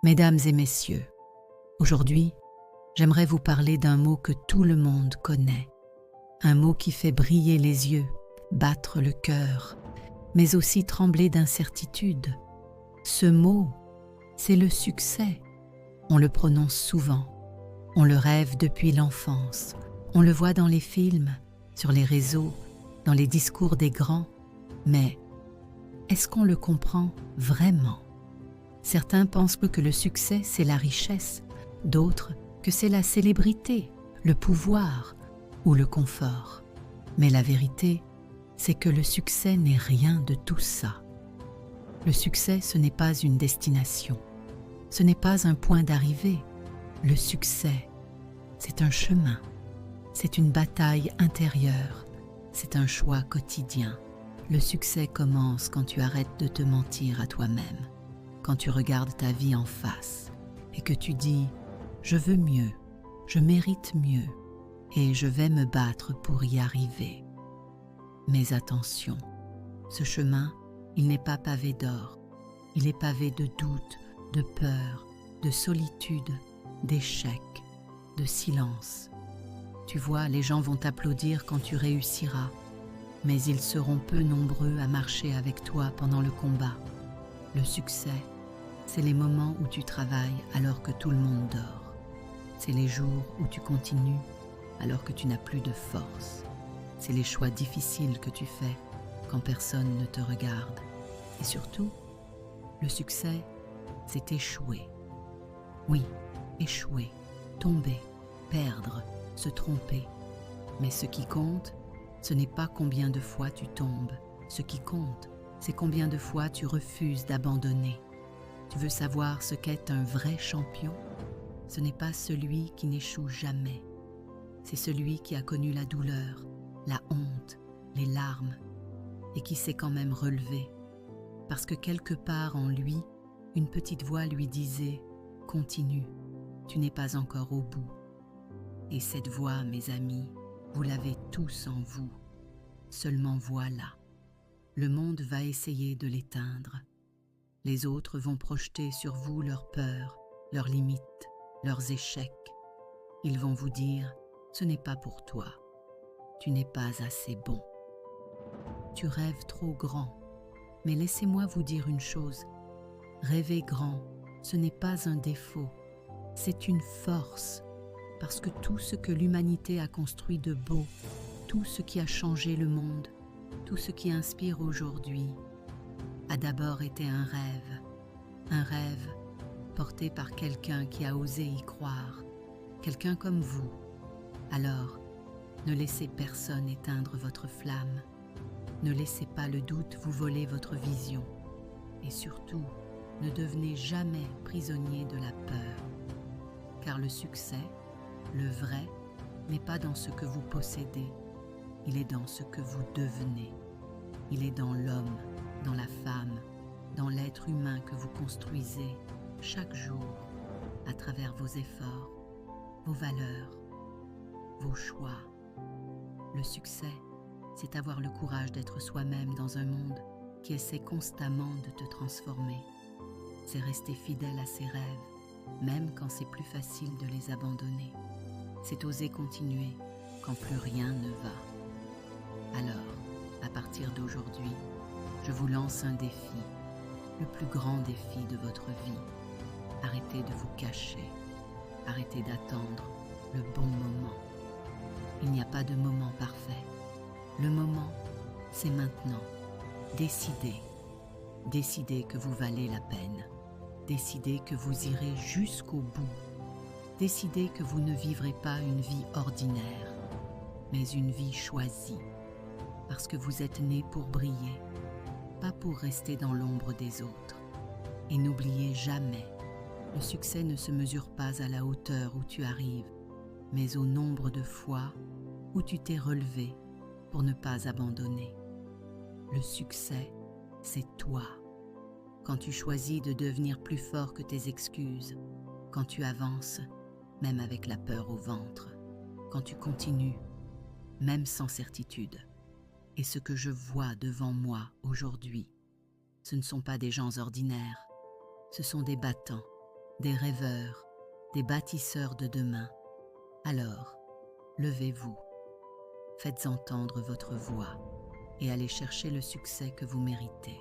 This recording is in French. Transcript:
Mesdames et messieurs, aujourd'hui, j'aimerais vous parler d'un mot que tout le monde connaît, un mot qui fait briller les yeux, battre le cœur, mais aussi trembler d'incertitude. Ce mot, c'est le succès. On le prononce souvent, on le rêve depuis l'enfance, on le voit dans les films, sur les réseaux, dans les discours des grands, mais est-ce qu'on le comprend vraiment ? Certains pensent que le succès, c'est la richesse, d'autres que c'est la célébrité, le pouvoir ou le confort. Mais la vérité, c'est que le succès n'est rien de tout ça. Le succès, ce n'est pas une destination, ce n'est pas un point d'arrivée. Le succès, c'est un chemin, c'est une bataille intérieure, c'est un choix quotidien. Le succès commence quand tu arrêtes de te mentir à toi-même. Quand tu regardes ta vie en face et que tu dis « je veux mieux, je mérite mieux et je vais me battre pour y arriver ». Mais attention, ce chemin, il n'est pas pavé d'or, il est pavé de doutes, de peurs, de solitude, d'échecs, de silence. Tu vois, les gens vont t'applaudir quand tu réussiras, mais ils seront peu nombreux à marcher avec toi pendant le combat. Le succès, c'est les moments où tu travailles alors que tout le monde dort. C'est les jours où tu continues alors que tu n'as plus de force. C'est les choix difficiles que tu fais quand personne ne te regarde. Et surtout, le succès, c'est échouer. Oui, échouer, tomber, perdre, se tromper. Mais ce qui compte, ce n'est pas combien de fois tu tombes. Ce qui compte, c'est combien de fois tu refuses d'abandonner. Tu veux savoir ce qu'est un vrai champion ? Ce n'est pas celui qui n'échoue jamais. C'est celui qui a connu la douleur, la honte, les larmes, et qui s'est quand même relevé. Parce que quelque part en lui, une petite voix lui disait « Continue, tu n'es pas encore au bout ». Et cette voix, mes amis, vous l'avez tous en vous. Seulement voilà, le monde va essayer de l'éteindre. Les autres vont projeter sur vous leurs peurs, leurs limites, leurs échecs. Ils vont vous dire « ce n'est pas pour toi, tu n'es pas assez bon. Tu rêves trop grand, mais laissez-moi vous dire une chose, rêver grand, ce n'est pas un défaut, c'est une force, parce que tout ce que l'humanité a construit de beau, tout ce qui a changé le monde, tout ce qui inspire aujourd'hui, a d'abord été un rêve porté par quelqu'un qui a osé y croire, quelqu'un comme vous. Alors, ne laissez personne éteindre votre flamme, ne laissez pas le doute vous voler votre vision, et surtout, ne devenez jamais prisonnier de la peur, car le succès, le vrai, n'est pas dans ce que vous possédez, il est dans ce que vous devenez, il est dans l'homme, dans la femme, dans l'être humain que vous construisez chaque jour à travers vos efforts, vos valeurs, vos choix. Le succès, c'est avoir le courage d'être soi-même dans un monde qui essaie constamment de te transformer. C'est rester fidèle à ses rêves, même quand c'est plus facile de les abandonner. C'est oser continuer quand plus rien ne va. Alors, à partir d'aujourd'hui, je vous lance un défi, le plus grand défi de votre vie. Arrêtez de vous cacher, arrêtez d'attendre le bon moment. Il n'y a pas de moment parfait. Le moment, c'est maintenant. Décidez. Décidez que vous valez la peine. Décidez que vous irez jusqu'au bout. Décidez que vous ne vivrez pas une vie ordinaire, mais une vie choisie. Parce que vous êtes né pour briller, pas pour rester dans l'ombre des autres. Et n'oubliez jamais, le succès ne se mesure pas à la hauteur où tu arrives, mais au nombre de fois où tu t'es relevé pour ne pas abandonner. Le succès, c'est toi. Quand tu choisis de devenir plus fort que tes excuses, quand tu avances, même avec la peur au ventre, quand tu continues, même sans certitude. Et ce que je vois devant moi aujourd'hui, ce ne sont pas des gens ordinaires, ce sont des battants, des rêveurs, des bâtisseurs de demain. Alors, levez-vous, faites entendre votre voix et allez chercher le succès que vous méritez.